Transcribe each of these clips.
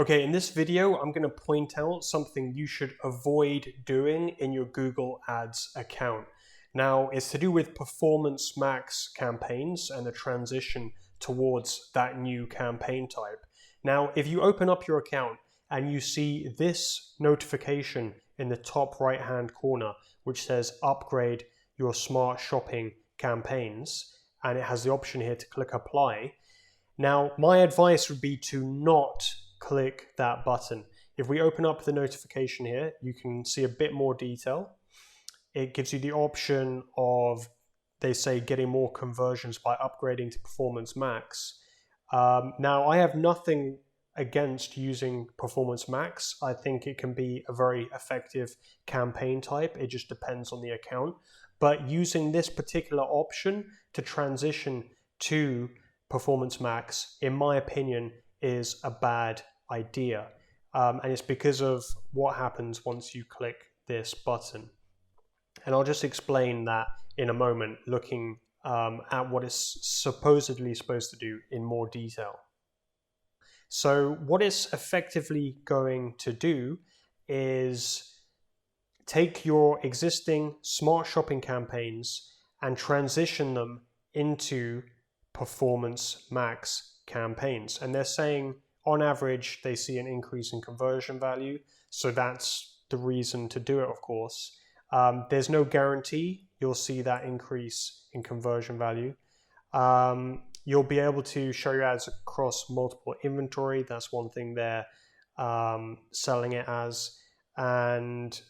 Okay, in this video, I'm going to point out something you should avoid doing in your Google Ads account. Now, it's to do with Performance Max campaigns and the transition towards that new campaign type. Now, if you open up your account and you see this notification in the top right-hand corner, which says upgrade your smart shopping campaigns, and it has the option here to click apply. Now, my advice would be to not click that button. If we open up the notification here, you can see a bit more detail. It gives you the option of, they say, getting more conversions by upgrading to Performance Max. Now, I have nothing against using Performance Max. I think it can be a very effective campaign type. It just depends on the account. But using this particular option to transition to Performance Max, in my opinion, is a bad idea. And it's because of what happens once you click this button. And I'll just explain that in a moment, looking at what it's supposedly supposed to do in more detail. So what it's effectively going to do is take your existing smart shopping campaigns and transition them into Performance Max campaigns. And they're saying on average they see an increase in conversion value, so that's the reason to do it, of course. There's no guarantee you'll see that increase in conversion value. You'll be able to show your ads across multiple inventory. That's one thing they're selling it as. And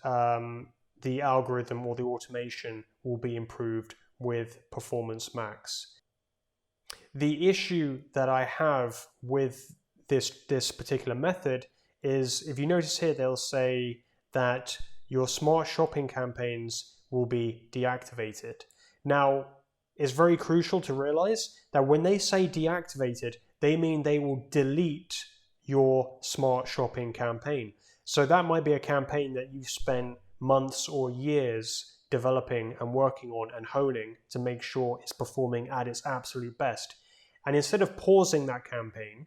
the algorithm or the automation will be improved with Performance Max. The issue that I have with this particular method is, if you notice here, they'll say that your smart shopping campaigns will be deactivated. Now, it's very crucial to realize that when they say deactivated, they mean they will delete your smart shopping campaign. So that might be a campaign that you've spent months or years developing and working on and honing to make sure it's performing at its absolute best. And instead of pausing that campaign,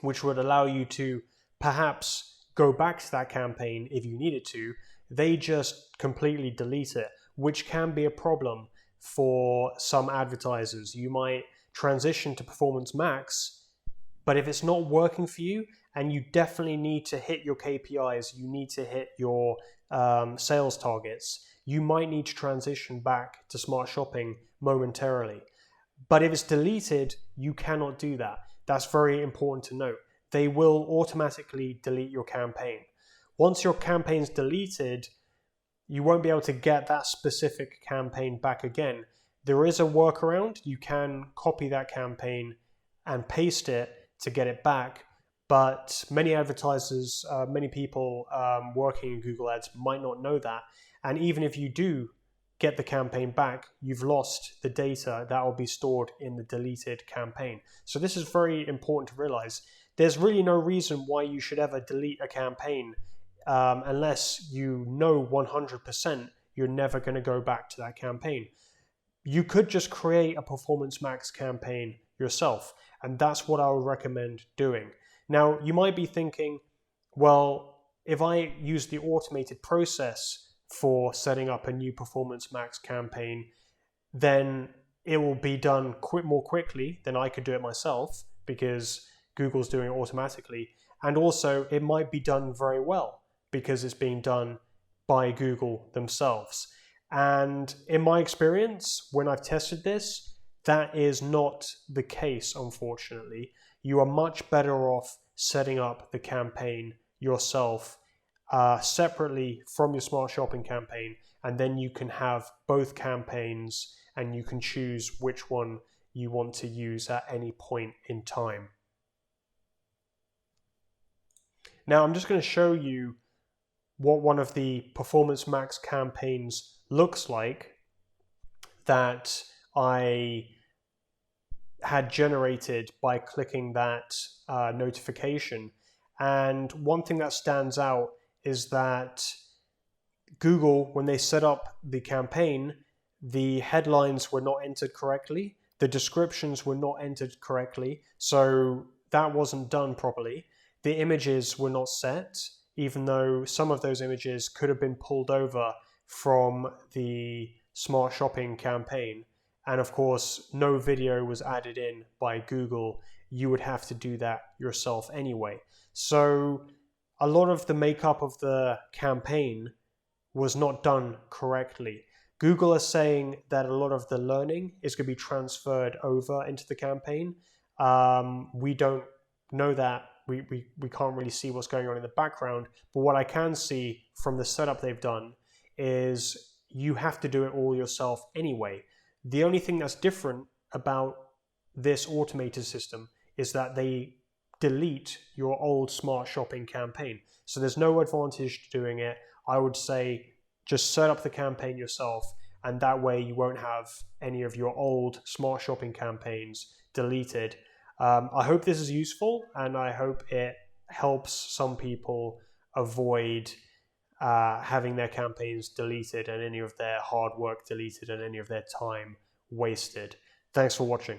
which would allow you to perhaps go back to that campaign if you needed to, they just completely delete it, which can be a problem for some advertisers. You might transition to Performance Max, but if it's not working for you and you definitely need to hit your KPIs, you need to hit your sales targets, you might need to transition back to Smart Shopping momentarily. But if it's deleted, you cannot do that. That's very important to note. They will automatically delete your campaign. Once your campaign's deleted, you won't be able to get that specific campaign back again. There is a workaround. You can copy that campaign and paste it to get it back, but many advertisers, many people working in Google Ads might not know that. And even if you do get the campaign back, you've lost the data that will be stored in the deleted campaign. So this is very important to realize. There's really no reason why you should ever delete a campaign unless you know 100% you're never going to go back to that campaign. You could just create a Performance Max campaign yourself, and that's what I would recommend doing. Now, you might be thinking, well, if I use the automated process for setting up a new Performance Max campaign, then it will be done more quickly than I could do it myself, because Google's doing it automatically. And also it might be done very well because it's being done by Google themselves. And in my experience, when I've tested this, that is not the case, unfortunately. You are much better off setting up the campaign yourself separately from your Smart Shopping campaign, and then you can have both campaigns and you can choose which one you want to use at any point in time. Now, I'm just going to show you what one of the Performance Max campaigns looks like that I had generated by clicking that notification. And one thing that stands out is that Google, when they set up the campaign, the headlines were not entered correctly, the descriptions were not entered correctly, so that wasn't done properly. the images were not set, even though some of those images could have been pulled over from the smart shopping campaign. And of course, no video was added in by Google. You would have to do that yourself anyway. So a lot of the makeup of the campaign was not done correctly. Google is saying that a lot of the learning is going to be transferred over into the campaign. We don't know that. We can't really see what's going on in the background. But what I can see from the setup they've done is you have to do it all yourself anyway. The only thing that's different about this automated system is that they delete your old smart shopping campaign. So there's no advantage to doing it. I would say just set up the campaign yourself, and that way you won't have any of your old smart shopping campaigns deleted. I hope this is useful, and I hope it helps some people avoid having their campaigns deleted and any of their hard work deleted and any of their time wasted. Thanks for watching.